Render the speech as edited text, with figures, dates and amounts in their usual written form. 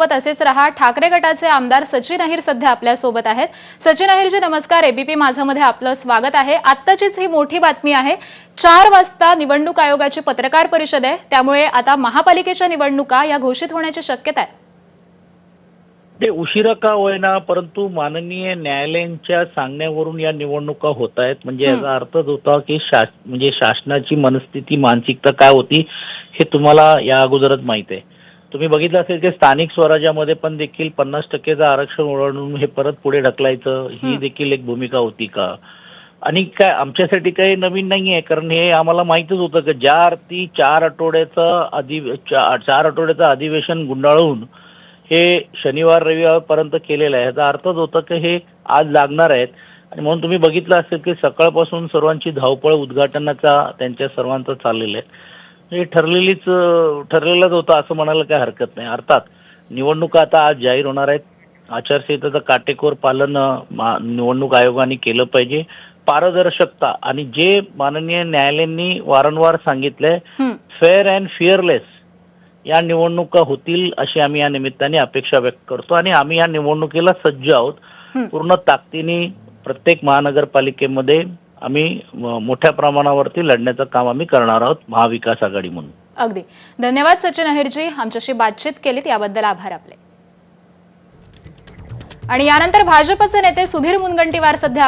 असेच रहा। ठाकरे गटाचे आमदार सचिन अहिर सध्या आपल्या सोबत आहेत। सचिन अहिरजी नमस्कार, एबीपी माझामध्ये आपलं स्वागत आहे। आत्ताचीच ही मोठी बातमी आहे, 4 वाजता निवडणूक आयोगाची पत्रकार परिषद आहे, त्यामुळे आता महापालिकेच्या निवडणुका या घोषित होण्याची शक्यता आहे। ते उशिरा का होईना, परंतु माननीय न्यायालयांच्या सांगण्यावरून या निवडणुका होत आहेत। म्हणजे याचा अर्थच होता की शासनाची मनस्थिती, मानसिकता काय होती हे तुम्हाला या अगोदरच माहिती आहे। तुम्ही बघितलं असेल की स्थानिक स्वराज्यामध्ये पण देखील 50% आरक्षण ओलांडून हे परत पुढे ढकलायचं, ही देखील एक भूमिका होती का? आणि काय आमच्यासाठी काही नवीन नाहीये, कारण हे आम्हाला माहितच होतं की ज्या अर्थी 4 आठवड्याचं अधिवेशन गुंडाळून हे शनिवार रविवारपर्यंत केलेलं आहे, याचा अर्थच होता की हे आज लागणार आहेत। आणि म्हणून तुम्ही बघितलं असेल की सकाळपासून सर्वांची धावपळ उद्घाटनाचा त्यांच्या सर्वांचं चाललेलं आहे। हे ठरलेलंच होतं असं म्हणायला काही हरकत नाही। अर्थात निवडणुका आता आज जाहीर होणार आहेत। आचारसंहितेचं काटेकोर पालन निवडणूक आयोगाने केलं पाहिजे। पारदर्शकता आणि जे माननीय न्यायालयांनी वारंवार सांगितलंय, फेअर अँड फिअरलेस या निवडणुका होतील अशी आम्ही या निमित्ताने अपेक्षा व्यक्त करतो। आणि आम्ही या निवडणुकीला सज्ज आहोत। पूर्ण ताकदीने प्रत्येक महानगरपालिकेमध्ये आम्ही मोठ्या प्रमाणावरती लढण्याचं काम आम्ही करणार आहोत, महाविकास आघाडी म्हणून। अगदी धन्यवाद सचिन अहिरजी, आमच्याशी बातचीत केलीत याबद्दल आभार आपले। आणि यानंतर भाजपचे नेते सुधीर मुनगंटीवार सध्या